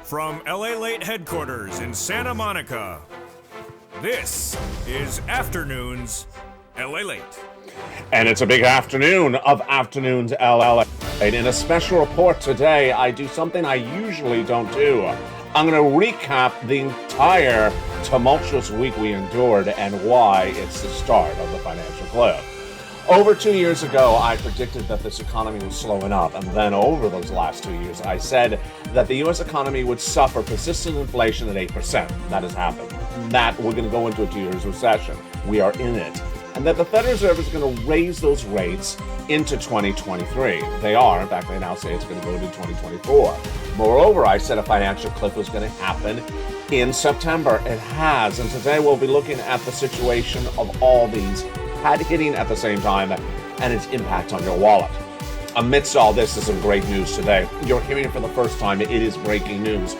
From LALATE headquarters in Santa Monica, this is Afternoons LALATE. And it's a big afternoon of Afternoons LALATE. In a special report today, I do something I usually don't do. I'm going to recap the entire tumultuous week we endured and why it's the start of the financial cliff. Over 2 years ago, I predicted that this economy was slowing up, and then over those last 2 years, I said that the U.S. economy would suffer persistent inflation at 8%. That has happened. That we're going to go into a 2 years recession. We are in it. And that the Federal Reserve is going to raise those rates into 2023. They are. In fact, they now say it's going to go into 2024. Moreover, I said a financial cliff was going to happen in September. It has. And today we'll be looking at the situation of all these hitting at the same time and its impact on your wallet. Amidst all this is some great news today. You're hearing it for the first time. It is breaking news.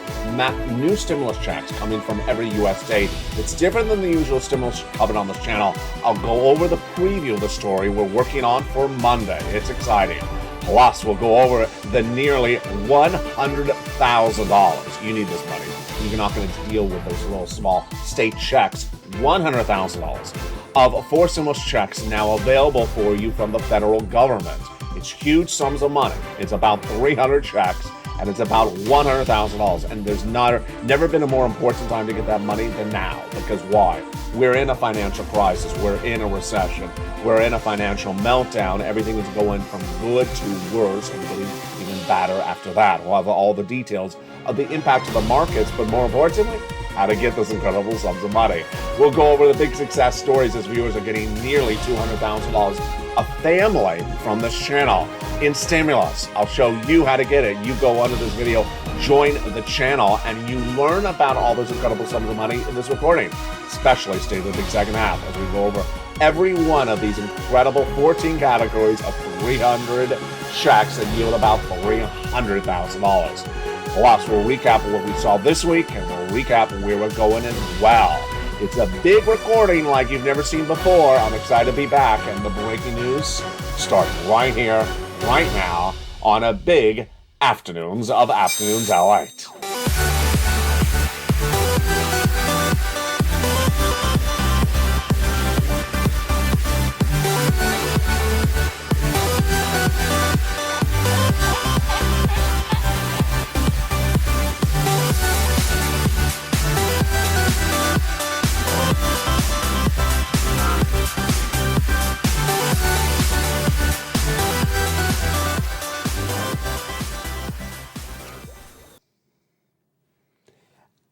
New stimulus checks coming from every U.S. state. It's different than the usual stimulus covered on this channel. I'll go over the preview of the story we're working on for Monday. It's exciting. Plus, we'll go over the nearly $100,000. You need this money. You're not going to deal with those little small state checks. $100,000 of 4 stimulus checks now available for you from the federal government. It's huge sums of money. It's about 300 checks, and it's about $100,000. And there's never been a more important time to get that money than now. Because why? We're in a financial crisis. We're in a recession. We're in a financial meltdown. Everything is going from good to worse and getting even badder after that. We'll have all the details of the impact of the markets, but more importantly, how to get those incredible sums of money. We'll go over the big success stories as viewers are getting nearly $200,000 a family from this channel in stimulus. I'll show you how to get it. You go under this video, join the channel, and you learn about all those incredible sums of money in this recording. Especially stay to the big second half as we go over every one of these incredible 14 categories of 300 checks that yield about $300,000. Plus, we'll recap what we saw this week, and we'll recap where we're going as well. It's a big recording like you've never seen before. I'm excited to be back, and the breaking news starts right here, right now, on a big Afternoons of Afternoons LALATE.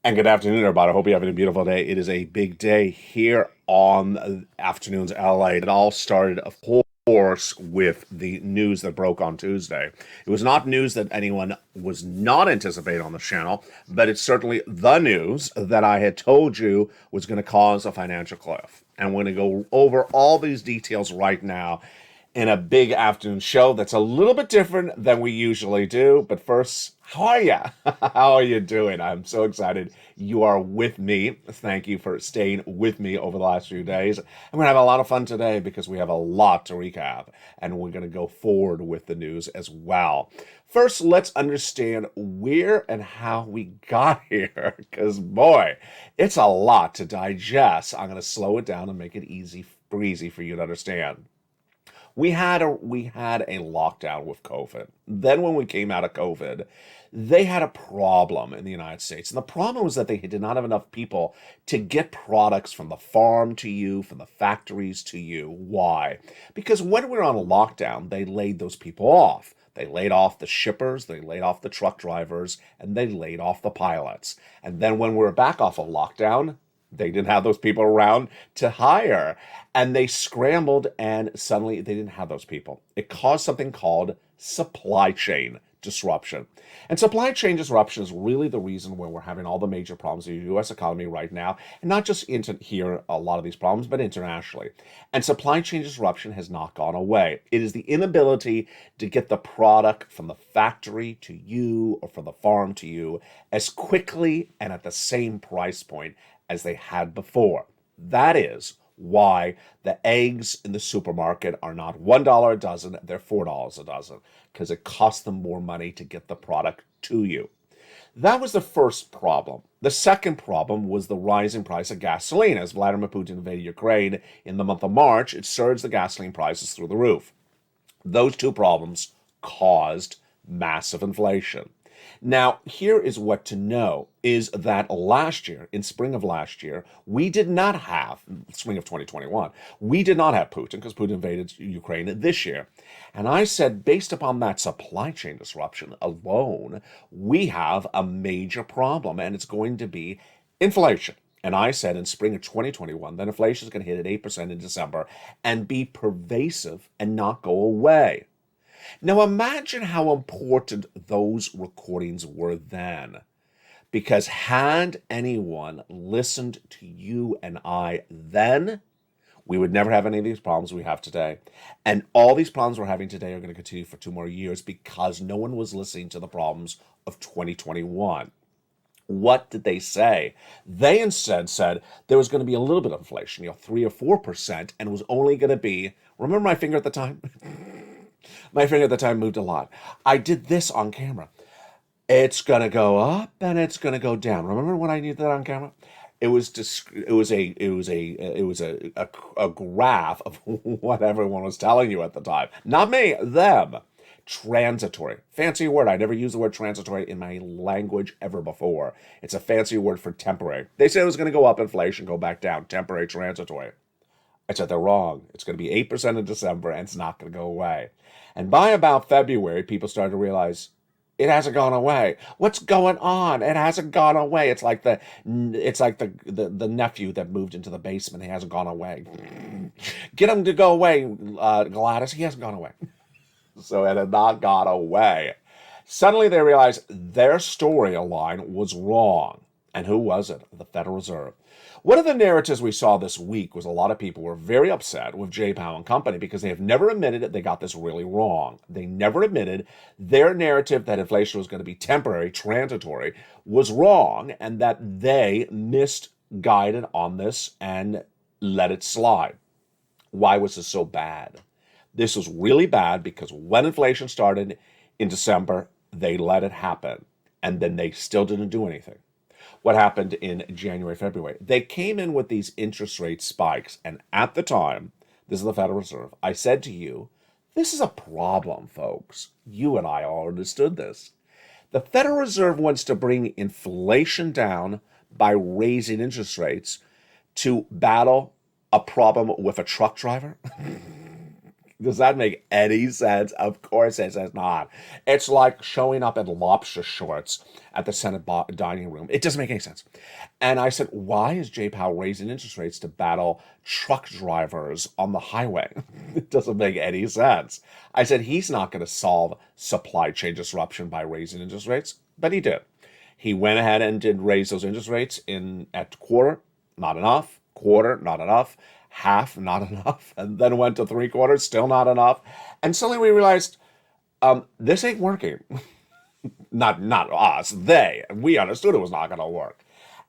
And good afternoon, everybody. I hope you're having a beautiful day. It is a big day here on Afternoons LA. It all started, of course, with the news that broke on Tuesday. It was not news that anyone was not anticipating on the channel, but it's certainly the news that I had told you was going to cause a financial cliff. And we're going to go over all these details right now in a big afternoon show that's a little bit different than we usually do. But first, how are you? How are you doing? I'm so excited you are with me. Thank you for staying with me over the last few days. I'm going to have a lot of fun today because we have a lot to recap, and we're going to go forward with the news as well. First, let's understand where and how we got here, because boy, it's a lot to digest. I'm going to slow it down and make it easy for you to understand. We had a lockdown with COVID. Then when we came out of COVID, they had a problem in the United States. And the problem was that they did not have enough people to get products from the farm to you, from the factories to you. Why? Because when we were on a lockdown, they laid those people off. They laid off the shippers, they laid off the truck drivers, and they laid off the pilots. And then when we were back off of lockdown, they didn't have those people around to hire. And they scrambled, and suddenly they didn't have those people. It caused something called supply chain disruption. And supply chain disruption is really the reason why we're having all the major problems in the U.S. economy right now. And not just here, a lot of these problems, but internationally. And supply chain disruption has not gone away. It is the inability to get the product from the factory to you or from the farm to you as quickly and at the same price point as they had before. That is why the eggs in the supermarket are not $1 a dozen, they're $4 a dozen, because it costs them more money to get the product to you. That was the first problem. The second problem was the rising price of gasoline. As Vladimir Putin invaded Ukraine in the month of March, it surged the gasoline prices through the roof. Those two problems caused massive inflation. Now, here is what to know is that last year, in spring of last year, we did not have, spring of 2021, we did not have Putin because Putin invaded Ukraine this year. And I said, based upon that supply chain disruption alone, we have a major problem, and it's going to be inflation. And I said in spring of 2021 that inflation is going to hit at 8% in December and be pervasive and not go away. Now imagine how important those recordings were then. Because had anyone listened to you and I then, we would never have any of these problems we have today. And all these problems we're having today are going to continue for 2 more years because no one was listening to the problems of 2021. What did they say? They instead said there was going to be a little bit of inflation, 3 or 4%, and it was only going to be, remember my finger at the time? My finger at the time moved a lot. I did this on camera. It's going to go up and it's going to go down. Remember when I did that on camera? It was a graph of what everyone was telling you at the time. Not me, them. Transitory. Fancy word. I never used the word transitory in my language ever before. It's a fancy word for temporary. They said it was going to go up, inflation, go back down. Temporary, transitory. I said they're wrong. It's going to be 8% in December and it's not going to go away. And by about February, people started to realize it hasn't gone away. What's going on? It hasn't gone away. It's like the nephew that moved into the basement. He hasn't gone away. Get him to go away, Gladys. He hasn't gone away. So it had not gone away. Suddenly they realized their storyline was wrong. And who was it? The Federal Reserve. One of the narratives we saw this week was a lot of people were very upset with Jay Powell and company because they have never admitted that they got this really wrong. They never admitted their narrative that inflation was going to be temporary, transitory, was wrong, and that they misguided on this and let it slide. Why was this so bad? This was really bad because when inflation started in December, they let it happen, and then they still didn't do anything. What happened in January, February? They came in with these interest rate spikes, and at the time, this is the Federal Reserve, I said to you, this is a problem, folks. You and I all understood this. The Federal Reserve wants to bring inflation down by raising interest rates to battle a problem with a truck driver. Does that make any sense? Of course it does not. It's like showing up in lobster shorts at the Senate dining room. It doesn't make any sense. And I said, why is Jay Powell raising interest rates to battle truck drivers on the highway? It doesn't make any sense. I said, he's not going to solve supply chain disruption by raising interest rates, but he did. He went ahead and did raise those interest rates at quarter, not enough, quarter, not enough, half, not enough, and then went to 3/4, still not enough. And suddenly we realized, this ain't working. not us, they. We understood it was not going to work.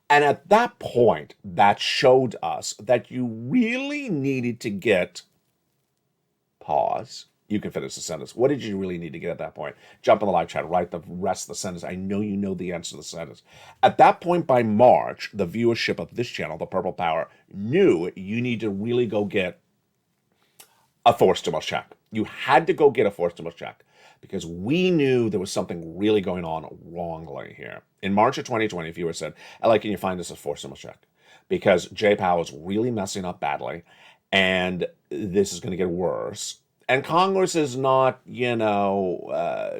And at that point, that showed us that you really needed to get, pause, you can finish the sentence. What did you really need to get at that point? Jump in the live chat, write the rest of the sentence. I know you know the answer to the sentence. At that point by March, the viewership of this channel, The Purple Power, knew you need to really go get a forced stimulus check. You had to go get a forced stimulus check because we knew there was something really going on wrongly here. In March of 2020, viewers said, Ella, can you find us a forced stimulus check? Because Jay Powell is really messing up badly and this is going to get worse. And Congress is not, and the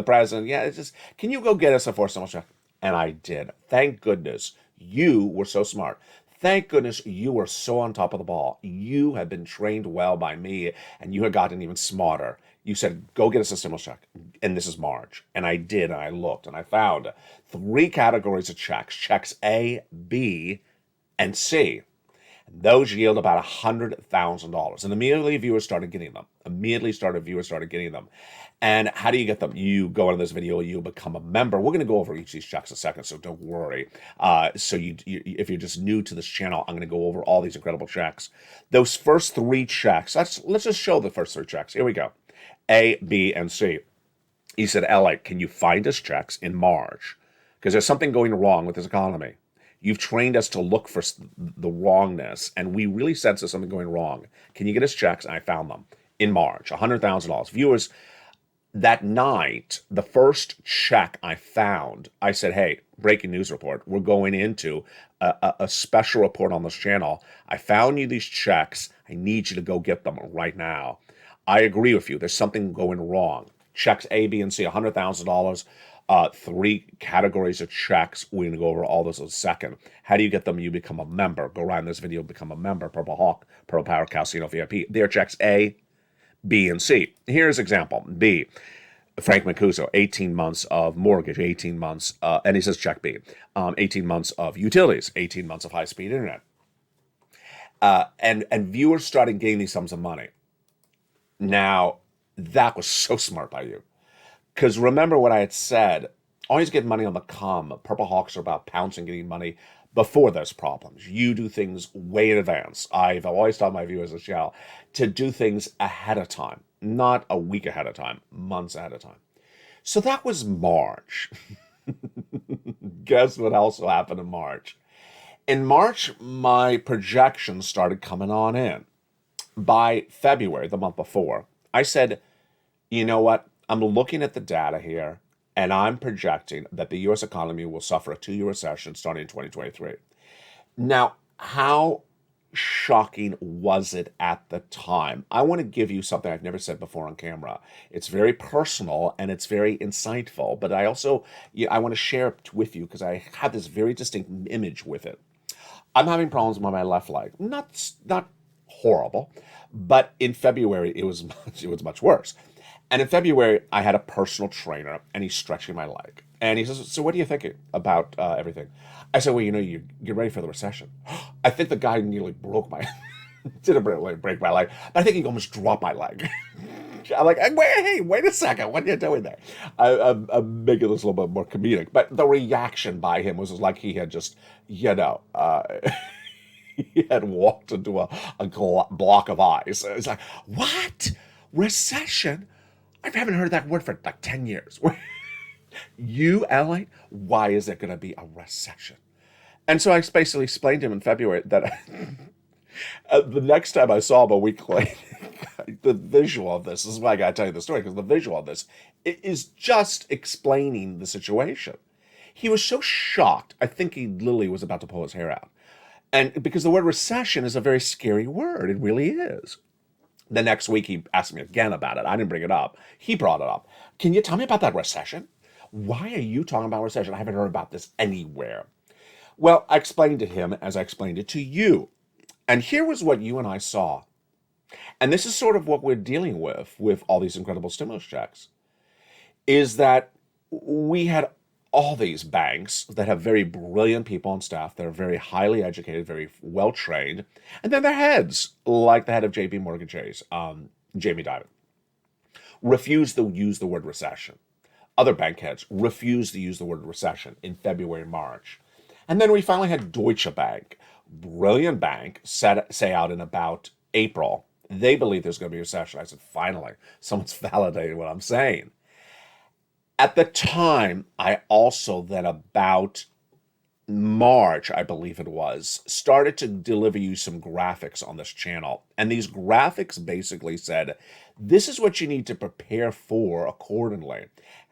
president, it's just, can you go get us a forced stimulus check? And I did. Thank goodness you were so smart. Thank goodness you were so on top of the ball. You had been trained well by me, and you had gotten even smarter. You said, go get us a stimulus check. And this is March. And I did, and I looked, and I found 3 categories of checks. Checks A, B, and C. Those yield about $100,000. And immediately viewers started getting them. And how do you get them? You go into this video, you become a member. We're going to go over each of these checks in a second, so don't worry. So if you're just new to this channel, I'm going to go over all these incredible checks. Those first 3 checks, let's just show the first 3 checks. Here we go. A, B, and C. He said, Elliot, can you find us checks in March? Because there's something going wrong with this economy. You've trained us to look for the wrongness, and we really sense there's something going wrong. Can you get us checks? And I found them in March, $100,000. Viewers, that night, the first check I found, I said, hey, breaking news report. We're going into a special report on this channel. I found you these checks. I need you to go get them right now. I agree with you. There's something going wrong. Checks A, B, and C, $100,000. 3 categories of checks. We're going to go over all those in a second. How do you get them? You become a member. Go around this video, become a member. Purple Hawk, Purple Power, Calcino VIP. They're checks A, B, and C. Here's example. B, Frank Mancuso, 18 months of mortgage, 18 months, and he says check B, 18 months of utilities, 18 months of high-speed internet. And viewers started getting these sums of money. Now, that was so smart by you. Because remember what I had said, always get money on the come. Purple Hawks are about pouncing, getting money before there's problems. You do things way in advance. I've always told my viewers as well to do things ahead of time, not a week ahead of time, months ahead of time. So that was March. Guess what else happened in March? In March, my projections started coming on in. By February, the month before, I said, you know what? I'm looking at the data here, and I'm projecting that the U.S. economy will suffer a 2-year recession starting in 2023. Now, how shocking was it at the time? I want to give you something I've never said before on camera. It's very personal, and it's very insightful, but I also, I want to share it with you because I have this very distinct image with it. I'm having problems with my left leg. Not horrible, but in February, it was much worse. And in February, I had a personal trainer, and he's stretching my leg. And he says, so what are you thinking about everything? I said, well, you get ready for the recession. I think the guy nearly broke my, didn't break my leg, but I think he almost dropped my leg. I'm like, wait a second, what are you doing there? I'm making this a little bit more comedic, but the reaction by him was like he had just, he had walked into a block of ice. It's like, what? Recession? I haven't heard that word for like 10 years. You, Elliot, why is it going to be a recession? And so I basically explained to him in February that the next time I saw him a week later, the visual of this is why I got to tell you the story, because the visual of this is just explaining the situation. He was so shocked, I think he literally was about to pull his hair out. And because the word recession is a very scary word, it really is. The next week, he asked me again about it. I didn't bring it up. He brought it up. Can you tell me about that recession? Why are you talking about recession? I haven't heard about this anywhere. Well, I explained to him as I explained it to you. And here was what you and I saw. And this is sort of what we're dealing with all these incredible stimulus checks, is that we had all these banks that have very brilliant people on staff that are very highly educated, very well trained, and then their heads, like the head of JP Morgan Chase, Jamie Dimon, refused to use the word recession. Other bank heads refused to use the word recession in February and March. And then we finally had Deutsche Bank, brilliant bank, say out in about April, they believe there's going to be a recession. I said, finally, someone's validated what I'm saying. At the time, I also then about March, I believe it was, started to deliver you some graphics on this channel. And these graphics basically said, this is what you need to prepare for accordingly.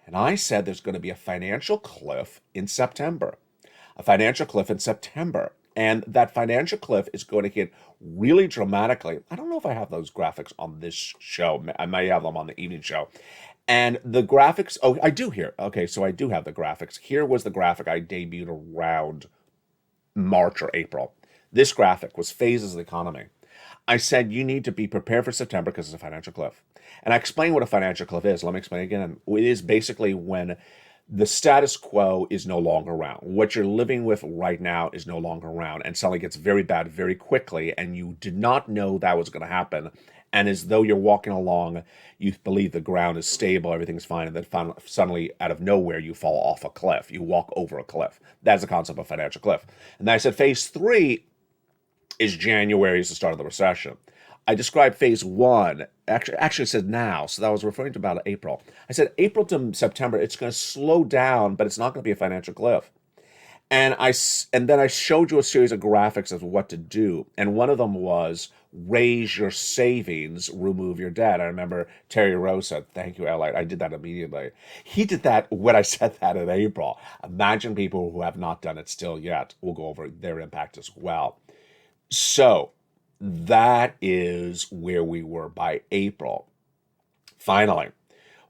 And I said there's going to be a financial cliff in September. A financial cliff in September. And that financial cliff is going to hit really dramatically. I don't know if I have those graphics on this show. I may have them on the evening show. And the graphics, oh, I do here. Okay, so I do have the graphics. Here was the graphic I debuted around March or April. This graphic was phases of the economy. I said you need to be prepared for September because it's a financial cliff. And I explained what a financial cliff is. Let me explain again. It is basically when the status quo is no longer around. What you're living with right now is no longer around, and suddenly gets very bad very quickly, and you did not know that was going to happen. And as though you're walking along, you believe the ground is stable, everything's fine, and then suddenly, out of nowhere, you fall off a cliff. You walk over a cliff. That's the concept of financial cliff. And then I said phase 3 is January, is the start of the recession. I described phase 1 actually it said now, so that was referring to about April. I said April to September, it's going to slow down, but it's not going to be a financial cliff. And then I showed you a series of graphics of what to do, and one of them was raise your savings, remove your debt. I remember Terry Rose said, "Thank you, LA." I did that immediately. He did that when I said that in April. Imagine people who have not done it still yet. We'll go over their impact as well. So that is where we were by April. Finally,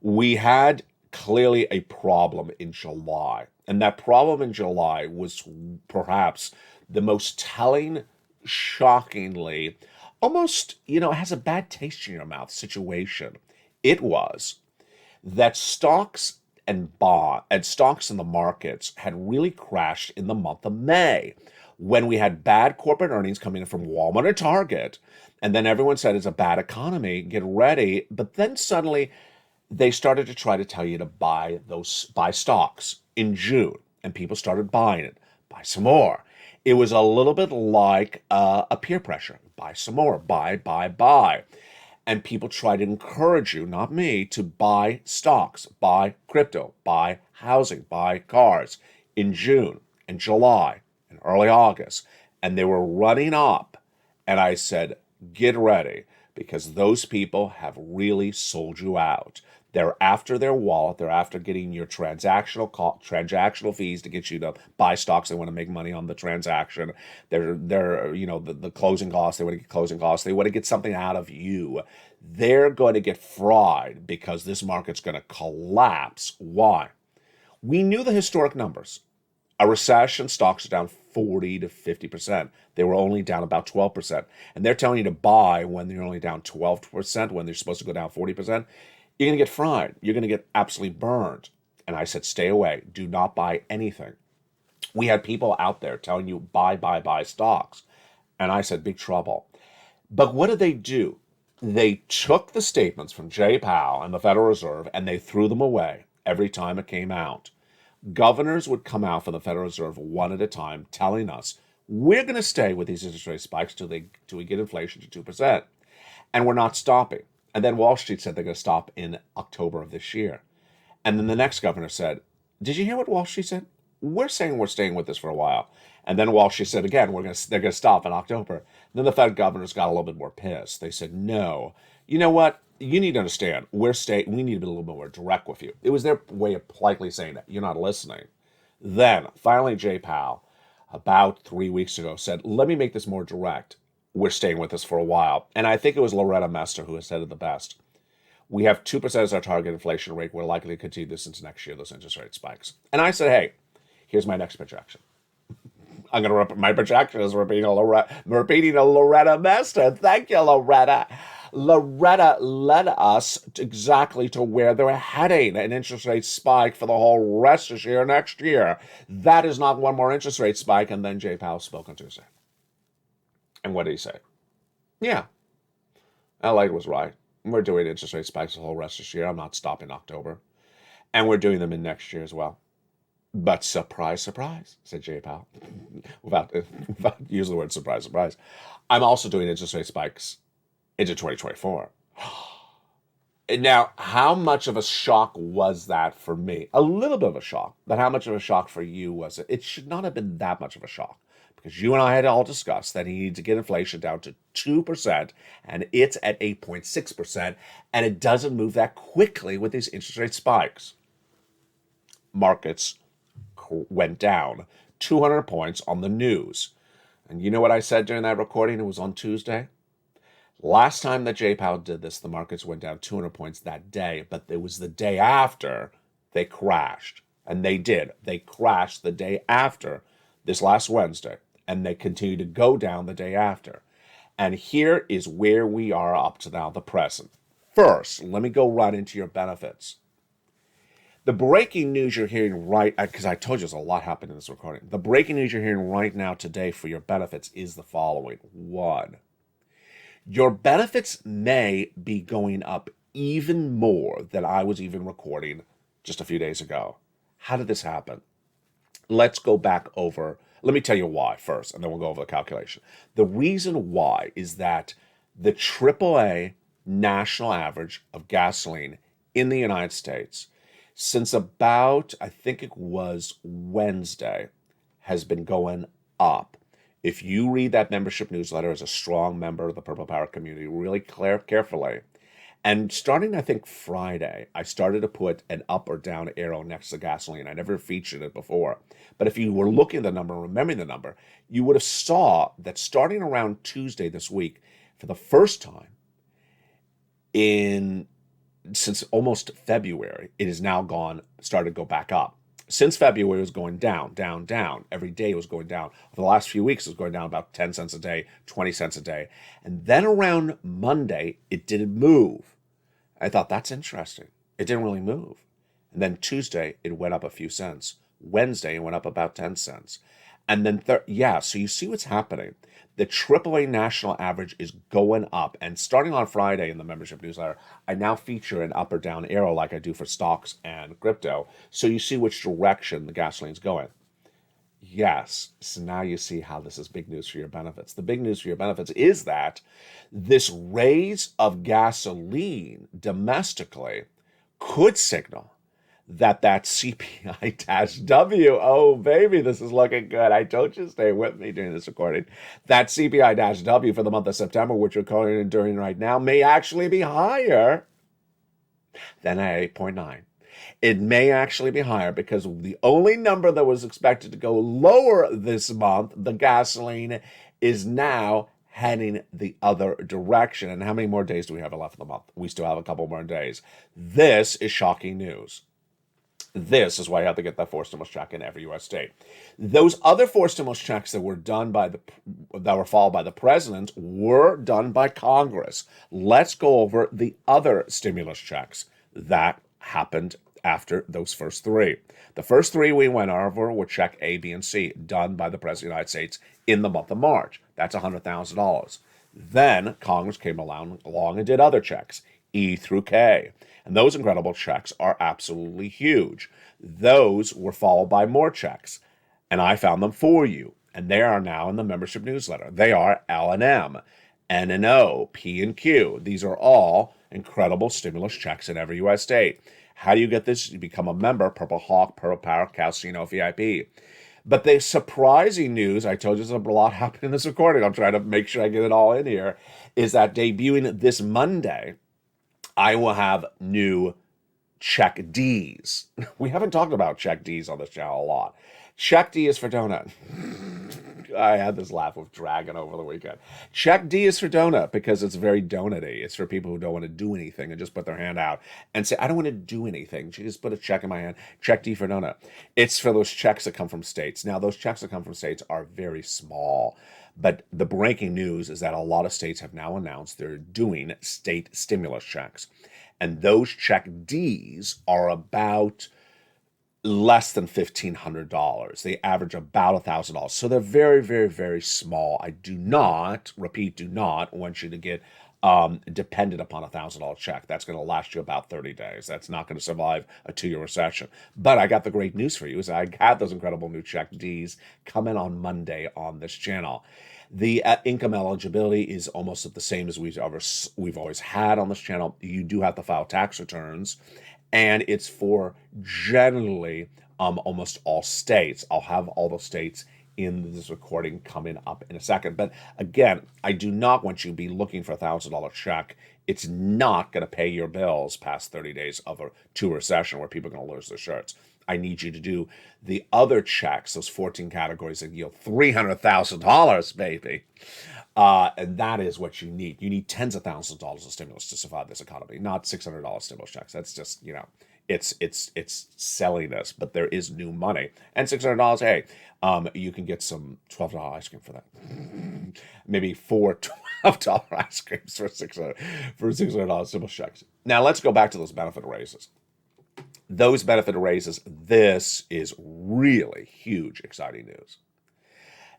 we had clearly a problem in July. And that problem in July was perhaps the most telling, shockingly, almost, it has a bad taste in your mouth situation. It was that stocks in the markets had really crashed in the month of May when we had bad corporate earnings coming in from Walmart and Target. And then everyone said it's a bad economy, get ready. But then suddenly they started to try to tell you to buy stocks in June, and people started buying it. Buy some more. It was a little bit like a peer pressure. Buy some more. Buy. And people try to encourage you, not me, to buy stocks, buy crypto, buy housing, buy cars in June and July and early August. And they were running up. And I said, get ready, because those people have really sold you out. They're after their wallet. They're after getting your transactional fees to get you to buy stocks. They want to make money on the transaction. They're the closing costs. They want to get closing costs. They want to get something out of you. They're going to get fried because this market's going to collapse. Why? We knew the historic numbers. A recession, stocks are down 40 to 50%. They were only down about 12%. And they're telling you to buy when they're only down 12%, when they're supposed to go down 40%. You're going to get fried. You're going to get absolutely burned. And I said, stay away. Do not buy anything. We had people out there telling you, buy stocks. And I said, big trouble. But what did they do? They took the statements from Jay Powell and the Federal Reserve and they threw them away every time it came out. Governors would come out from the Federal Reserve one at a time telling us, we're going to stay with these interest rate spikes till we get inflation to 2%. And we're not stopping. And then Wall Street said they're going to stop in October of this year. And then the next governor said, did you hear what Wall Street said? We're saying we're staying with this for a while. And then Wall Street said again, they're going to stop in October. And then the Fed governors got a little bit more pissed. They said, no, you know what? You need to understand, we need to be a little bit more direct with you. It was their way of politely saying that. You're not listening. Then finally, Jay Powell, about 3 weeks ago, said, let me make this more direct. We're staying with this for a while. And I think it was Loretta Mester who has said it the best. We have 2% as our target inflation rate. We're likely to continue this into next year, those interest rate spikes. And I said, hey, here's my next projection. I'm going to repeat my projection is repeating a Loretta Mester. Thank you, Loretta. Loretta led us exactly to where they're heading, an interest rate spike for the whole rest of this year, next year. That is not one more interest rate spike. And then Jay Powell spoke on Tuesday. And what did he say? Yeah, LA was right. We're doing interest rate spikes the whole rest of this year. I'm not stopping October. And we're doing them in next year as well. But surprise, surprise, said Jay Powell, without using the word surprise, surprise. I'm also doing interest rate spikes into 2024. Now, how much of a shock was that for me? A little bit of a shock. But how much of a shock for you was it? It should not have been that much of a shock. Because you and I had all discussed that he needs to get inflation down to 2%, and it's at 8.6%, and it doesn't move that quickly with these interest rate spikes. Markets went down 200 points on the news. And you know what I said during that recording? It was on Tuesday. Last time that Jay Powell did this, the markets went down 200 points that day, but it was the day after they crashed. And they did. They crashed the day after this last Wednesday. And they continue to go down the day after. And here is where we are up to now, the present. First, let me go right into your benefits. The breaking news you're hearing because I told you there's a lot happened in this recording. The breaking news you're hearing right now today for your benefits is the following. 1, your benefits may be going up even more than I was even recording just a few days ago. How did this happen? Let's go back over. Let me tell you why first, and then we'll go over the calculation. The reason why is that the AAA national average of gasoline in the United States since about, I think it was Wednesday, has been going up. If you read that membership newsletter as a strong member of the Purple Power community, really carefully, and starting, I think, Friday, I started to put an up or down arrow next to gasoline. I never featured it before. But if you were looking at the number, remembering the number, you would have saw that starting around Tuesday this week, for the first time in since almost February, it has now started to go back up. Since February, it was going down, down, down. Every day it was going down. For the last few weeks, it was going down about 10 cents a day, 20 cents a day. And then around Monday, it didn't move. I thought, that's interesting. It didn't really move. And then Tuesday, it went up a few cents. Wednesday, it went up about 10 cents. And then, so you see what's happening. The AAA national average is going up. And starting on Friday in the membership newsletter, I now feature an up or down arrow like I do for stocks and crypto. So you see which direction the gasoline's going. Yes, so now you see how this is big news for your benefits. The big news for your benefits is that this raise of gasoline domestically could signal that CPI-W, oh baby, this is looking good. I told you to stay with me during this recording. That CPI-W for the month of September, which we're calling during right now, may actually be higher than 8.9. It may actually be higher because the only number that was expected to go lower this month, the gasoline, is now heading the other direction. And how many more days do we have left in the month? We still have a couple more days. This is shocking news. This is why you have to get that 4 stimulus check in every U.S. state. Those other 4 stimulus checks that were followed by the president were done by Congress. Let's go over the other stimulus checks that happened after those first 3. The first 3 we went over were check A, B, and C, done by the President of the United States in the month of March. That's $100,000. Then Congress came along and did other checks, E through K. And those incredible checks are absolutely huge. Those were followed by more checks, and I found them for you. And they are now in the membership newsletter. They are L and M, N and O, P and Q. These are all incredible stimulus checks in every U.S. state. How do you get this? You become a member, Purple Hawk, Purple Power, Casino VIP. But the surprising news, I told you there's a lot happening in this recording. I'm trying to make sure I get it all in here, is that debuting this Monday, I will have new check Ds. We haven't talked about check Ds on this channel a lot. Check D is for donut. I had this laugh with Dragon over the weekend. Check D is for donut because it's very donut-y. It's for people who don't want to do anything and just put their hand out and say, I don't want to do anything. You just put a check in my hand. Check D for donut. It's for those checks that come from states. Now, those checks that come from states are very small. But the breaking news is that a lot of states have now announced they're doing state stimulus checks. And those check Ds are about less than $1,500. They average about $1,000. So they're very, very, very small. I do not want you to get dependent upon a $1,000 check. That's going to last you about 30 days. That's not going to survive a 2-year recession. But I got the great news for you is I had those incredible new check Ds come in on Monday on this channel. The income eligibility is almost the same as we've always had on this channel. You do have to file tax returns, and it's for generally almost all states. I'll have all the states in this recording coming up in a second. But again, I do not want you to be looking for a $1,000 check. It's not going to pay your bills past 30 days of a recession where people are going to lose their shirts. I need you to do the other checks, those 14 categories that yield $300,000, baby. And that is what you need. You need tens of thousands of dollars of stimulus to survive this economy, not $600 stimulus checks. That's just, it's silliness, but there is new money. And $600, hey, you can get some $12 ice cream for that. Maybe 4 $12 ice creams for $600 stimulus checks. Now let's go back to those benefit raises. Those benefit raises, this is really huge, exciting news.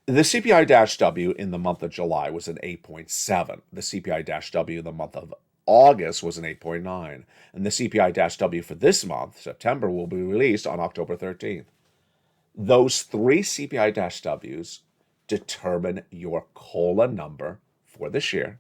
The CPI-W in the month of July was an 8.7. The CPI-W in the month of August was an 8.9. And the CPI-W for this month, September, will be released on October 13th. Those 3 CPI-Ws determine your COLA number for this year.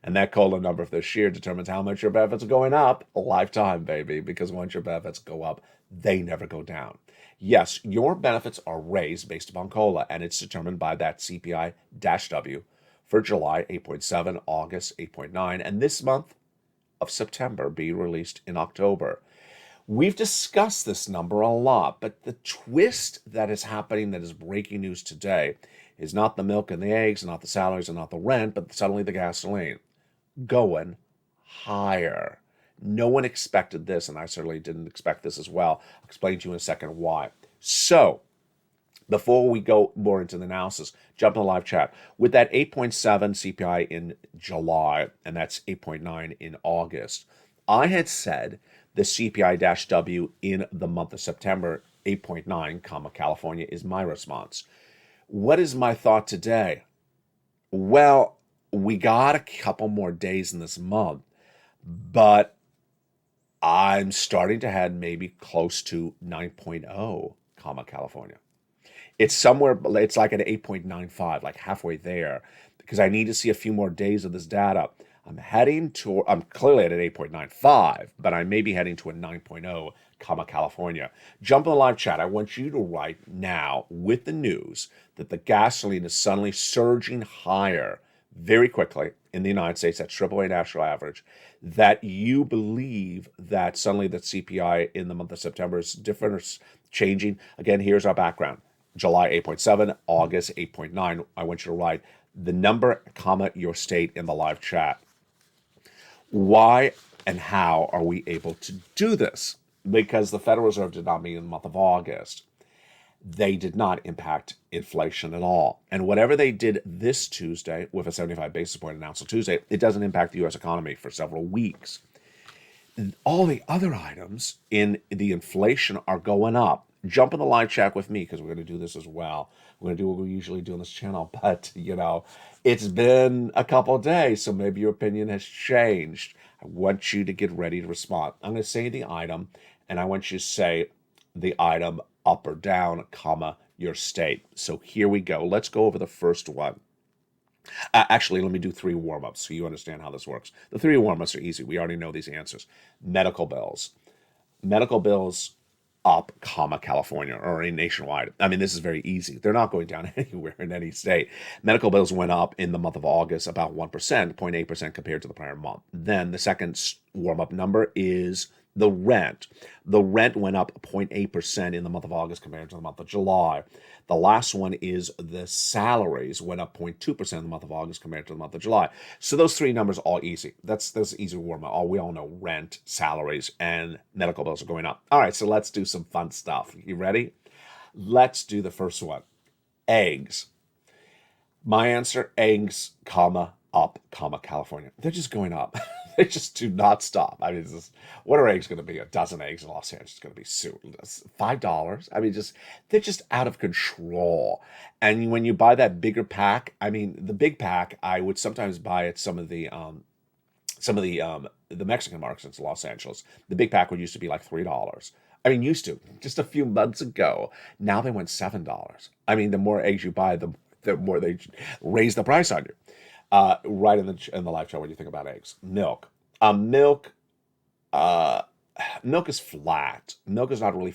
And that COLA number for this year determines how much your benefits are going up a lifetime, baby, because once your benefits go up, they never go down. Yes, your benefits are raised based upon COLA, and it's determined by that CPI-W for July, 8.7, August, 8.9, and this month of September be released in October. We've discussed this number a lot, but the twist that is happening, that is breaking news today, is not the milk and the eggs, not the salaries, and not the rent, but suddenly the gasoline going higher. No one expected this, and I certainly didn't expect this as well. I'll explain to you in a second why. So, before we go more into the analysis, jump in the live chat. With that 8.7 CPI in July, and that's 8.9 in August, I had said the CPI-W in the month of September, 8.9, California, is my response. What is my thought today? Well, we got a couple more days in this month, but I'm starting to head maybe close to 9.0, California. It's somewhere, it's like an 8.95, like halfway there, because I need to see a few more days of this data. I'm clearly at an 8.95, but I may be heading to a 9.0, California. Jump in the live chat. I want you to write now with the news that the gasoline is suddenly surging higher very quickly in the United States at AAA national average, that you believe that suddenly the CPI in the month of September is different or changing. Again, here's our background. July 8.7, August 8.9. I want you to write the number, your state in the live chat. Why and how are we able to do this? Because the Federal Reserve did not meet in the month of August. They did not impact inflation at all. And whatever they did this Tuesday with a 75 basis point announcement Tuesday, it doesn't impact the U.S. economy for several weeks. All the other items in the inflation are going up. Jump in the live chat with me because we're going to do this as well. We're going to do what we usually do on this channel. But, it's been a couple of days, so maybe your opinion has changed. I want you to get ready to respond. I'm going to say the item, and I want you to say the item up or down, your state. So here we go. Let's go over the first one. Actually, let me do 3 warm-ups so you understand how this works. The 3 warm-ups are easy. We already know these answers. Medical bills. Medical bills up, California, or nationwide. I mean, this is very easy. They're not going down anywhere in any state. Medical bills went up in the month of August about 1%, 0.8% compared to the prior month. Then the second warm-up number is the rent. The rent went up 0.8% in the month of August compared to the month of July. The last one is the salaries went up 0.2% in the month of August compared to the month of July. So those 3 numbers are all easy. That's easy warm up. We all know rent, salaries, and medical bills are going up. All right, so let's do some fun stuff. You ready? Let's do the first one. Eggs. My answer, eggs, up, California. They're just going up. They just do not stop. I mean, what are eggs going to be? A dozen eggs in Los Angeles is going to be soon. $5. I mean, they're just out of control. And when you buy that bigger pack, I mean, the big pack, I would sometimes buy at some of the Mexican markets in Los Angeles. The big pack would used to be like $3. I mean, used to just a few months ago. Now they went $7. I mean, the more eggs you buy, the more they raise the price on you. Right in the live chat, what do you think about eggs? Milk. Milk is flat. Milk is not really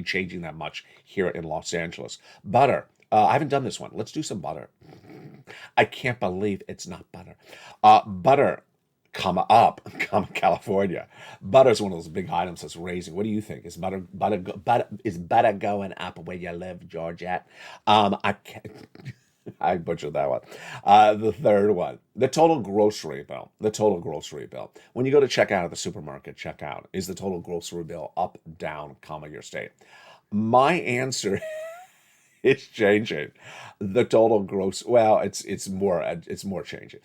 changing that much here in Los Angeles. Butter. I haven't done this one. Let's do some butter. I can't believe it's not butter. Butter, up, California. Butter is one of those big items that's raising. What do you think? Is butter going up where you live, Georgette? I can't. I butchered that one. The third one, the total grocery bill. The total grocery bill. When you go to check out at the supermarket, is the total grocery bill up, down, your state? My answer is changing. The total it's more changing.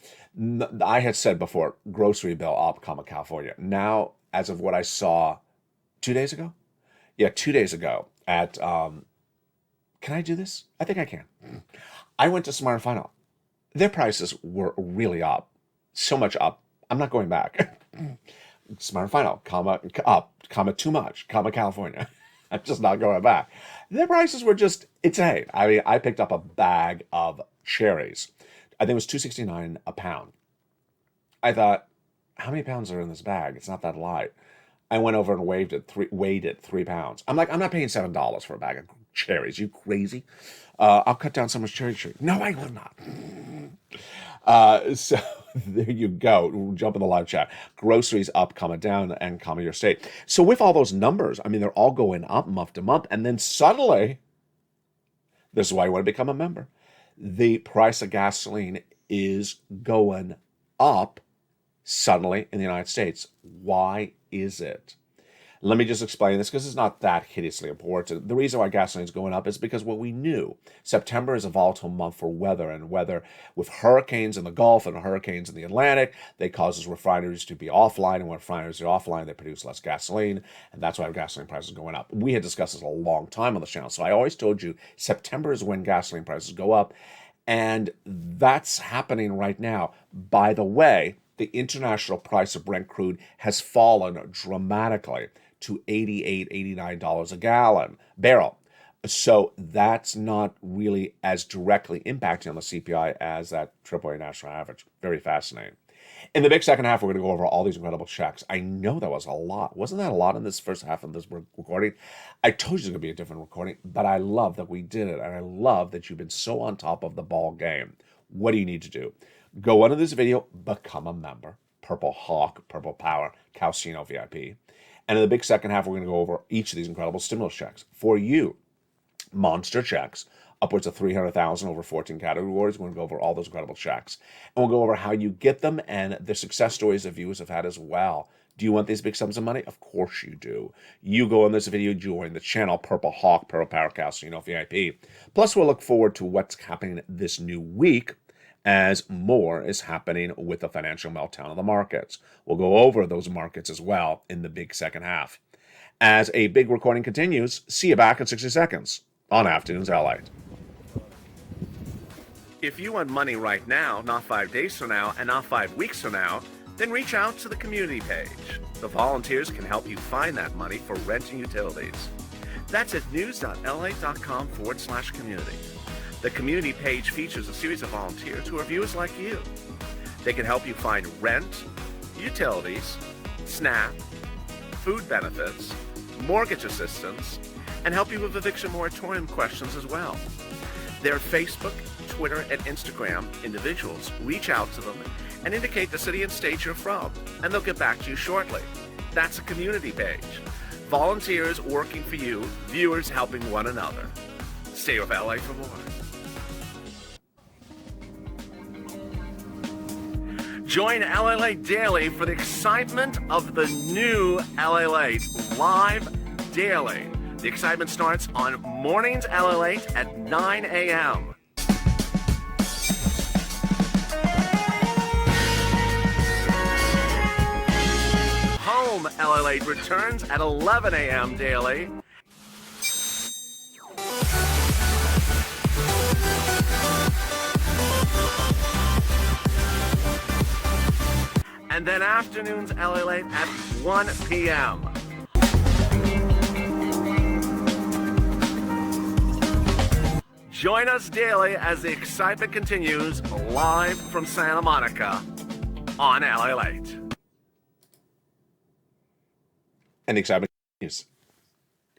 I had said before, grocery bill up, California. Now, as of what I saw 2 days ago? Yeah, 2 days ago at, can I do this? I think I can. I went to Smart & Final. Their prices were really up. So much up. I'm not going back. Smart & Final, up, too much, California. I'm just not going back. Their prices were just insane. I mean, I picked up a bag of cherries. I think it was $2.69 a pound. I thought, how many pounds are in this bag? It's not that light. I went over and weighed it 3 pounds. I'm like, I'm not paying $7 for a bag of cherries. You crazy? I'll cut down someone's cherry tree. No, I will not. So there you go. Jump in the live chat. Groceries up, comma down, and comma your state. So with all those numbers, I mean, they're all going up month to month. And then suddenly, this is why you want to become a member. The price of gasoline is going up suddenly in the United States. Why is it? Let me just explain this because it's not that hideously important. The reason why gasoline is going up is because what we knew. September is a volatile month for weather, and weather with hurricanes in the Gulf and hurricanes in the Atlantic, they causes refineries to be offline, and when refineries are offline, they produce less gasoline, and that's why gasoline prices are going up. We had discussed this a long time on the channel, so I always told you September is when gasoline prices go up, and that's happening right now. By the way, the international price of Brent crude has fallen dramatically to $88, $89 a barrel. So that's not really as directly impacting on the CPI as that AAA national average. Very fascinating. In the big second half, we're going to go over all these incredible checks. I know that was a lot. Wasn't that a lot in this first half of this recording? I told you it was going to be a different recording, but I love that we did it, and I love that you've been so on top of the ball game. What do you need to do? Go under this video, become a member. Purple Hawk, Purple Power, Calcino VIP. And in the big second half, we're going to go over each of these incredible stimulus checks. For you, monster checks, upwards of 300,000 over 14 categories. We're going to go over all those incredible checks. And we'll go over how you get them and the success stories that viewers have had as well. Do you want these big sums of money? Of course you do. You go in this video, join the channel, Purple Hawk, Purple Power, Calcino VIP. Plus, we'll look forward to what's happening this new week, as more is happening with the financial meltdown of the markets. We'll go over those markets as well in the big second half. As a big recording continues, see you back in 60 seconds on Afternoons LALATE. If you want money right now, not 5 days from now, and not 5 weeks from now, then reach out to the community page. The volunteers can help you find that money for rent and utilities. That's at news.lalate.com/community. The community page features a series of volunteers who are viewers like you. They can help you find rent, utilities, SNAP, food benefits, mortgage assistance, and help you with eviction moratorium questions as well. Their Facebook, Twitter, and Instagram individuals reach out to them and indicate the city and state you're from, and they'll get back to you shortly. That's a community page. Volunteers working for you, viewers helping one another. Stay with LA for more. Join LALATE Daily for the excitement of the new LALATE live daily. The excitement starts on mornings LALATE at 9 a.m. Home LALATE returns at 11 a.m. daily. And then afternoons LALATE at 1 p.m. Join us daily as the excitement continues live from Santa Monica on LALATE. And the excitement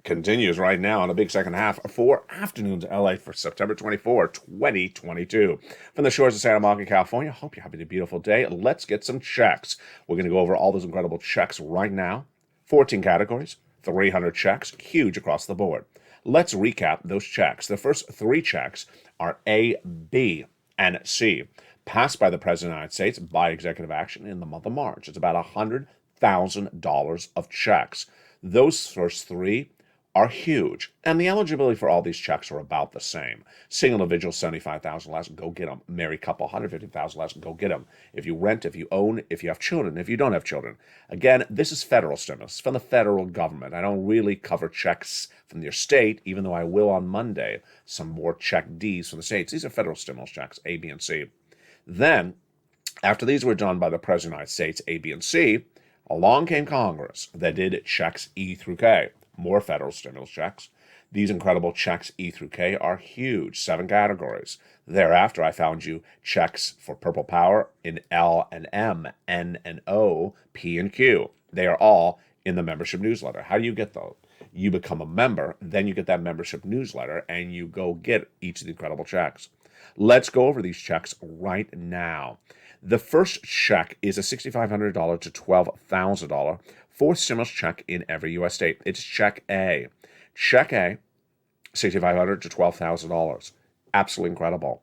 continues right now on a big second half for Afternoons LA for September 24, 2022. From the shores of Santa Monica, California, hope you're having a beautiful day. Let's get some checks. We're going to go over all those incredible checks right now. 14 categories, 300 checks, huge across the board. Let's recap those checks. The first 3 checks are A, B, and C, passed by the President of the United States by executive action in the month of March. It's about $100,000 of checks. Those first 3 are huge, and the eligibility for all these checks are about the same. Single individual, $75,000 less, go get them. Married couple, $150,000 less, go get them. If you rent, if you own, if you have children, if you don't have children. Again, this is federal stimulus from the federal government. I don't really cover checks from your state, even though I will on Monday. Some more check Ds from the states. These are federal stimulus checks, A, B, and C. Then, after these were done by the President of the United States, A, B, and C, along came Congress that did checks E through K. more federal stimulus checks. These incredible checks E through K are huge, 7 categories. Thereafter, I found you checks for Purple Power in L and M, N and O, P and Q. They are all in the membership newsletter. How do you get those? You become a member, then you get that membership newsletter, and you go get each of the incredible checks. Let's go over these checks right now. The first check is a $6,500 to $12,000 fourth stimulus check in every U.S. state. It's Check A. Check A, $6,500 to $12,000. Absolutely incredible.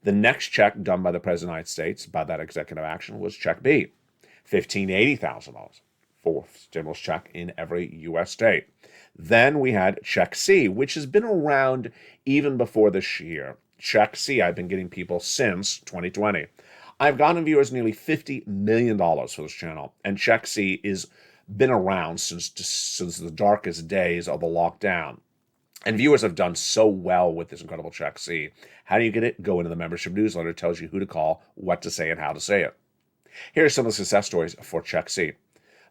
The next check done by the President of the United States, by that executive action, was Check B, $15,000 to $80,000. Fourth stimulus check in every U.S. state. Then we had Check C, which has been around even before this year. Check C, I've been getting people since 2020. I've gotten viewers nearly $50 million for this channel, and Check C has been around since the darkest days of the lockdown. And viewers have done so well with this incredible Check C. How do you get it? Go into the membership newsletter. It tells you who to call, what to say, and how to say it. Here are some of the success stories for Check C.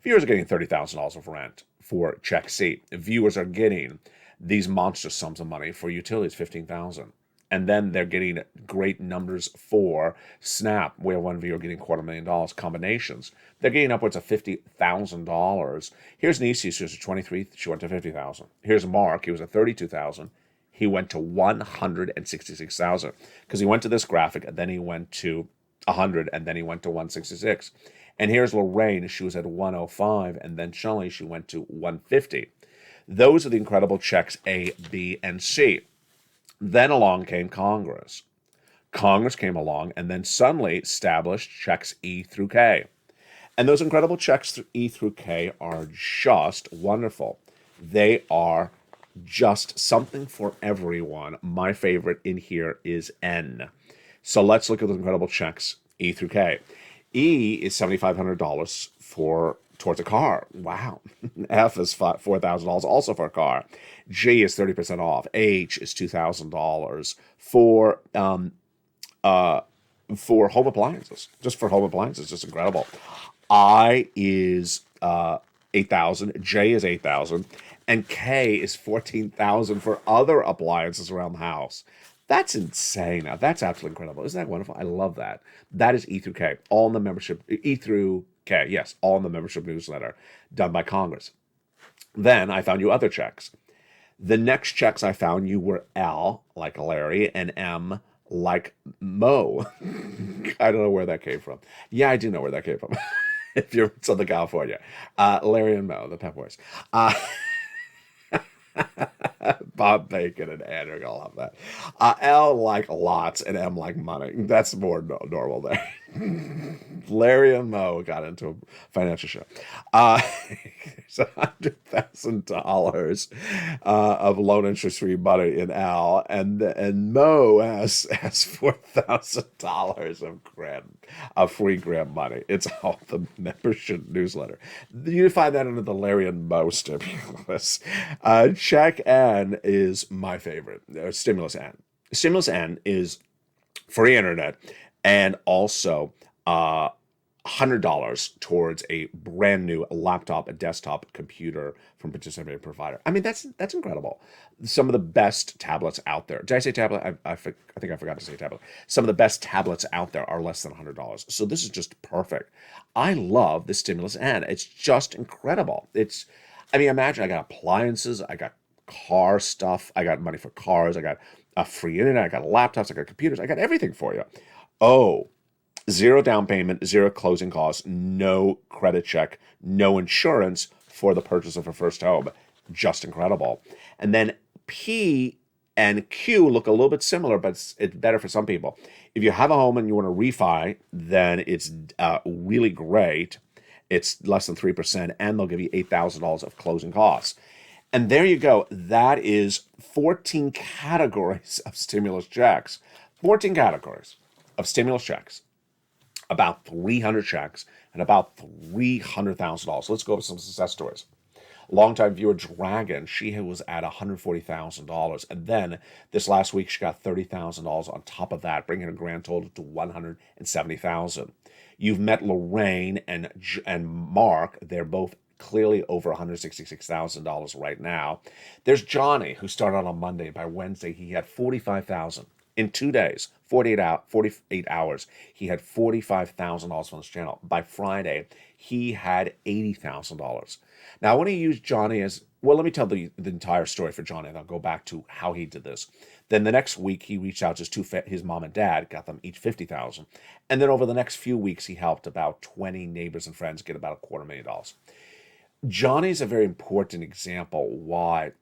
Viewers are getting $30,000 of rent for Check C. Viewers are getting these monster sums of money for utilities, $15,000. And then they're getting great numbers for SNAP. We have one viewer getting $250,000 combinations. They're getting upwards of $50,000. Here's Nisi, who's a 23. She went to $50,000. Here's Mark. He was at $32,000. He went to $166,000 because he went to this graphic, and then he went to 100, and then he went to 166. And here's Lorraine. She was at 105, and then Shelley, she went to 150. Those are the incredible checks A, B, and C. Then along came Congress. Congress came along and then suddenly established checks E through K. And those incredible checks E through K are just wonderful. They are just something for everyone. My favorite in here is N. So let's look at those incredible checks E through K. E is $7,500 towards a car. Wow. F is $4,000 also for a car. G is 30% off. H is $2,000 for home appliances. Just for home appliances, just incredible. I is $8,000. J is $8,000, and K is $14,000 for other appliances around the house. That's insane. Now, that's absolutely incredible. Isn't that wonderful? I love that. That is E through K, all in the membership. E through K, yes, all in the membership newsletter done by Congress. Then I found you other checks. The next checks I found you were L, like Larry, and M, like Mo. I don't know where that came from. Yeah, I do know where that came from. If you're in Southern California. Larry and Mo, the Pep Boys. Bob Bacon and Andrew, I love that. L like lots and M like money. That's more normal there. Larry and Mo got into a financial show. There's $100,000 of loan interest free money in Al, and Mo has $4,000 of free grant money. It's all the membership newsletter. You find that under the Larry and Mo stimulus. Check N is my favorite. Stimulus N. Stimulus N is free internet and also $100 towards a brand new laptop, a desktop computer from participating provider. I mean, that's incredible. Some of the best tablets out there. Did I say tablet? I think I forgot to say tablet. Some of the best tablets out there are less than $100. So this is just perfect. I love the Stimulus N. It's just incredible. Imagine I got appliances, I got car stuff, I got money for cars, I got a free internet, I got laptops, I got computers, I got everything for you. Oh, 0 down payment, 0 closing costs, no credit check, no insurance for the purchase of a first home. Just incredible. And then P and Q look a little bit similar, but it's better for some people. If you have a home and you want to refi, then it's really great. It's less than 3%, and they'll give you $8,000 of closing costs. And there you go. That is 14 categories of stimulus checks. 14 categories of stimulus checks. About 300 checks and about $300,000. Let's go over some success stories. Longtime viewer Dragon, she was at $140,000. And then this last week, she got $30,000 on top of that, bringing her grand total to $170,000. You've met Lorraine and Mark. They're both clearly over $166,000 right now. There's Johnny, who started on Monday. By Wednesday, he had 45,000 in 2 days, 48 hours. He had $45,000 on his channel. By Friday, he had $80,000. Now, I want to use Johnny as well. Let me tell the entire story for Johnny, and I'll go back to how he did this. Then the next week, he reached out to his mom and dad, got them each 50,000, and then over the next few weeks, he helped about 20 neighbors and friends get about $250,000. Johnny's a very important example why,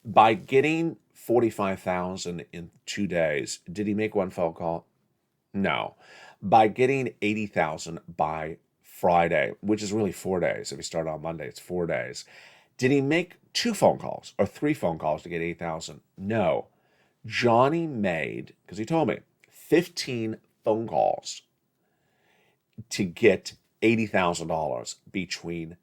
by getting 45,000 in 2 days, did he make one phone call? No. By getting 80,000 by Friday, which is really 4 days. If he started on Monday, it's 4 days. Did he make 2 phone calls or 3 phone calls to get 8,000? No. Johnny made, because he told me, 15 phone calls to get $80,000 between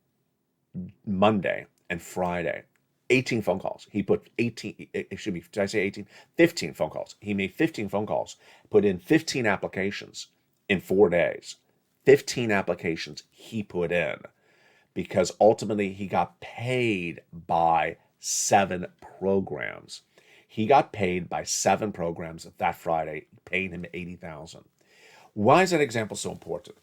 Monday and Friday. 18 phone calls. He put 18, it should be, did I say 18? 15 phone calls. He made 15 phone calls, put in 15 applications in 4 days. 15 applications he put in, because ultimately he got paid by 7 programs. He got paid by 7 programs that Friday, paying him 80,000. Why is that example so important?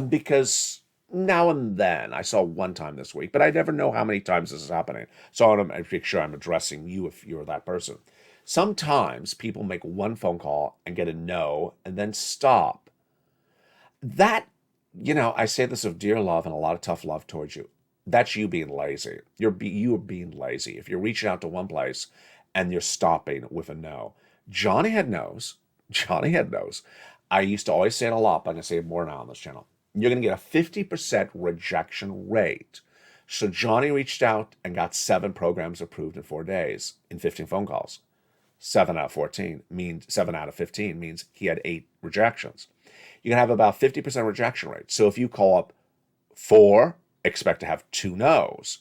Because now and then, I saw one time this week, but I never know how many times this is happening. So I want to make sure I'm addressing you if you're that person. Sometimes people make one phone call and get a no and then stop. That, I say this of dear love and a lot of tough love towards you. That's you being lazy. You are being lazy. If you're reaching out to one place and you're stopping with a no. Johnny had no's. Johnny had no's. I used to always say it a lot, but I'm going to say it more now on this channel. You're going to get a 50% rejection rate. So Johnny reached out and got 7 programs approved in 4 days in 15 phone calls. 7 out of 15 means he had 8 rejections. You're going to have about 50% rejection rate. So if you call up 4, expect to have 2 no's.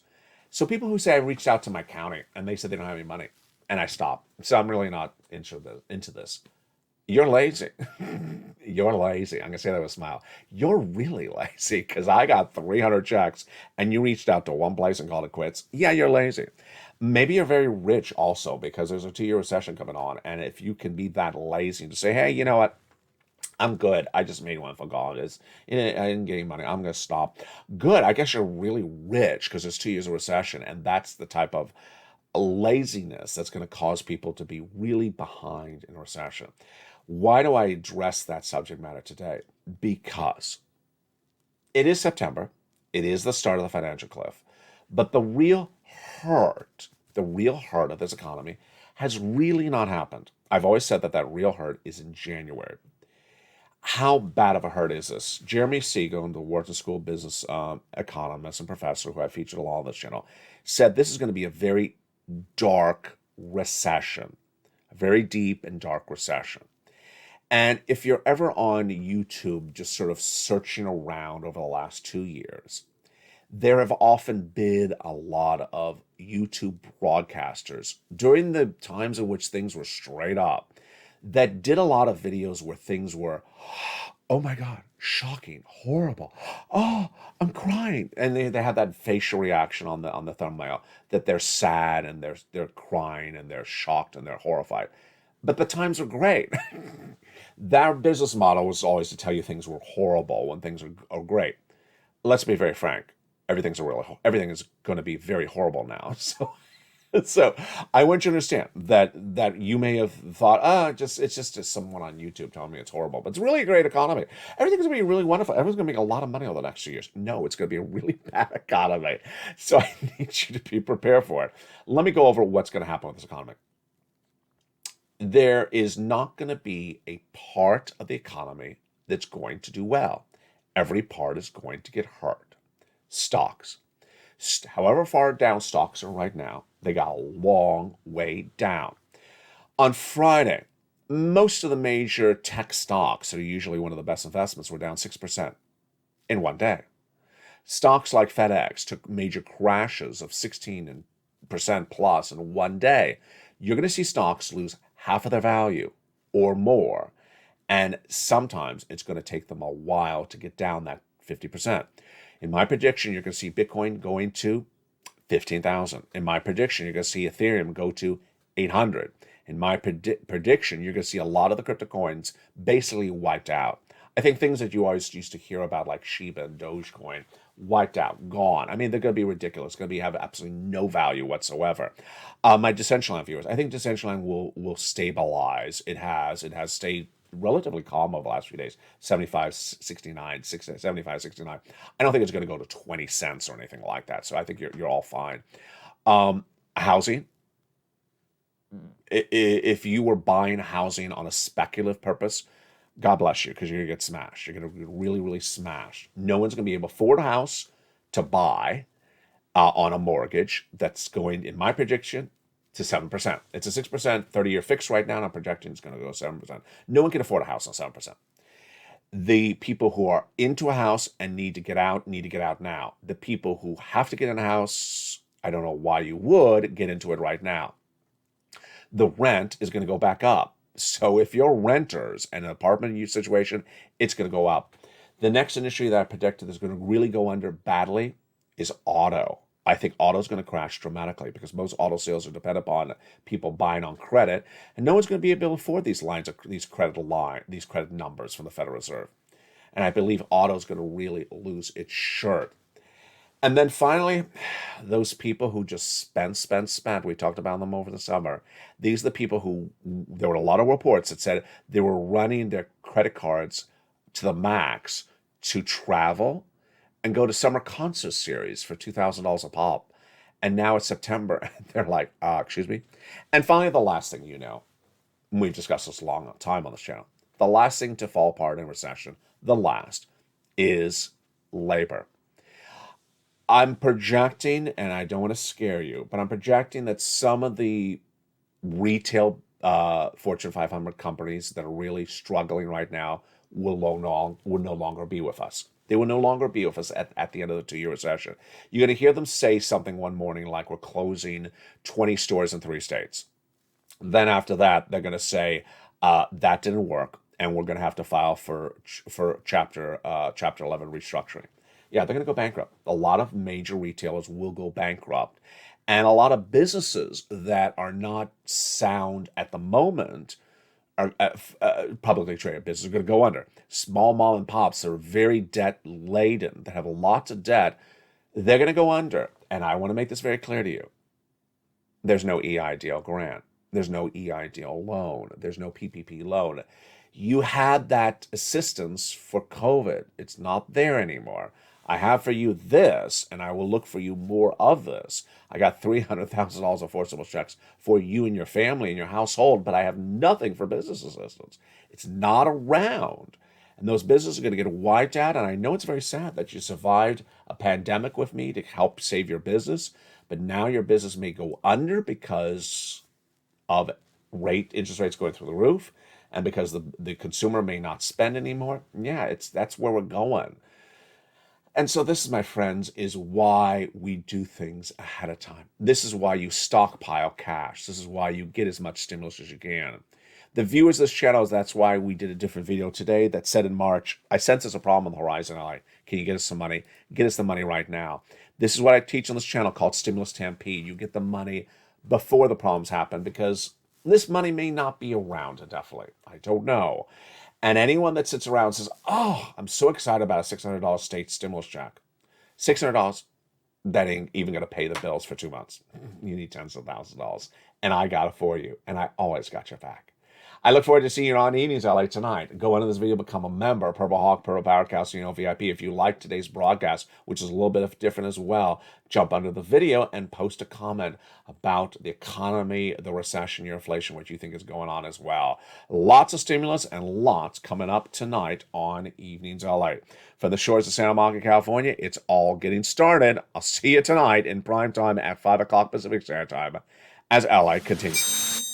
So people who say I reached out to my county and they said they don't have any money and I stopped. So I'm really not into this. You're lazy. You're lazy. I'm going to say that with a smile. You're really lazy, because I got 300 checks and you reached out to one place and called it quits. Yeah, you're lazy. Maybe you're very rich also, because there's a 2-year recession coming on. And if you can be that lazy and just say, hey, you know what? I'm good. I just made one phone call. I didn't get any money. I'm going to stop. Good. I guess you're really rich, because there's 2 years of recession. And that's the type of laziness that's going to cause people to be really behind in a recession. Why do I address that subject matter today? Because it is September. It is the start of the financial cliff. But the real hurt of this economy has really not happened. I've always said that real hurt is in January. How bad of a hurt is this? Jeremy Siegel, the Wharton School of Business economist and professor who I featured a lot on this channel, said this is going to be a very dark recession, a very deep and dark recession. And if you're ever on YouTube, just sort of searching around over the last 2 years, there have often been a lot of YouTube broadcasters during the times in which things were straight up that did a lot of videos where things were, oh my God, shocking, horrible. Oh, I'm crying. And they had that facial reaction on the thumbnail that they're sad and they're crying and they're shocked and they're horrified. But the times were great. Their business model was always to tell you things were horrible when things are great. Let's be very frank. Everything is going to be very horrible now. So I want you to understand that you may have thought, it's just someone on YouTube telling me it's horrible, but it's really a great economy. Everything's going to be really wonderful. Everyone's going to make a lot of money over the next 2 years. No, it's going to be a really bad economy. So I need you to be prepared for it. Let me go over what's going to happen with this economy. There is not going to be a part of the economy that's going to do well. Every part is going to get hurt. Stocks. However far down stocks are right now, they got a long way down. On Friday, most of the major tech stocks that are usually one of the best investments were down 6% in one day. Stocks like FedEx took major crashes of 16% plus in one day. You're going to see stocks lose half of their value or more. And sometimes it's going to take them a while to get down that 50%. In my prediction, you're going to see Bitcoin going to 15,000. In my prediction, you're going to see Ethereum go to 800. In my prediction, you're going to see a lot of the crypto coins basically wiped out. I think things that you always used to hear about, like Shiba and Dogecoin, wiped out, gone. I mean, they're going to be ridiculous. Going to be have absolutely no value whatsoever. My Decentraland viewers, I think Decentraland will stabilize. It has stayed relatively calm over the last few days. 75.69, 75.69. I don't think it's going to go to 20 cents or anything like that. So I think you're all fine. Housing. If you were buying housing on a speculative purpose, God bless you, because you're going to get smashed. You're going to get really, really smashed. No one's going to be able to afford a house to buy on a mortgage that's going, in my prediction, to 7%. It's a 6% 30-year fix right now, and I'm projecting it's going to go 7%. No one can afford a house on 7%. The people who are into a house and need to get out now. The people who have to get in a house, I don't know why you would, get into it right now. The rent is going to go back up. So if you're renters and an apartment situation, it's going to go up. The next industry that I predicted is going to really go under badly is auto. I think auto is going to crash dramatically because most auto sales are dependent upon people buying on credit, and no one's going to be able to afford these credit numbers from the Federal Reserve. And I believe auto is going to really lose its shirt. And then finally, those people who just spent. We talked about them over the summer. These are the people who, there were a lot of reports that said they were running their credit cards to the max to travel and go to summer concert series for $2,000 a pop. And now it's September, and they're like, excuse me. And finally, the last thing you know, and we've discussed this a long time on this channel, the last thing to fall apart in recession, the last, is labor. I'm projecting, and I don't want to scare you, but I'm projecting that some of the retail Fortune 500 companies that are really struggling right now will no longer be with us. They will no longer be with us at the end of the 2-year recession. You're going to hear them say something one morning like we're closing 20 stores in 3 states. Then after that, they're going to say that didn't work, and we're going to have to file for Chapter 11 restructuring. Yeah, they're going to go bankrupt. A lot of major retailers will go bankrupt. And a lot of businesses that are not sound at the moment, are publicly traded businesses, are going to go under. Small mom and pops that are very debt laden, that have lots of debt, they're going to go under. And I want to make this very clear to you. There's no EIDL grant. There's no EIDL loan. There's no PPP loan. You had that assistance for COVID. It's not there anymore. I have for you this, and I will look for you more of this. I got $300,000 of forcible checks for you and your family and your household, but I have nothing for business assistance. It's not around. And those businesses are going to get wiped out, and I know it's very sad that you survived a pandemic with me to help save your business, but now your business may go under because of interest rates going through the roof, and because the consumer may not spend anymore. Yeah, that's where we're going. And so this, my friends, is why we do things ahead of time. This is why you stockpile cash. This is why you get as much stimulus as you can. The viewers of this channel, that's why we did a different video today that said in March, I sense there's a problem on the horizon. Can you get us some money? Get us the money right now. This is what I teach on this channel called Stimulus Stampede. You get the money before the problems happen because this money may not be around indefinitely. I don't know. And anyone that sits around and says, oh, I'm so excited about a $600 state stimulus check. $600, that ain't even going to pay the bills for 2 months. You need tens of thousands of dollars. And I got it for you. And I always got your back. I look forward to seeing you on Evenings LA tonight. Go into this video, become a member, Purple Hawk, Purple Power Casino VIP. If you like today's broadcast, which is a little bit different as well, jump under the video and post a comment about the economy, the recession, your inflation, what you think is going on as well. Lots of stimulus and lots coming up tonight on Evenings LA. From the shores of Santa Monica, California, it's all getting started. I'll see you tonight in prime time at 5 o'clock Pacific Standard Time as LA continues.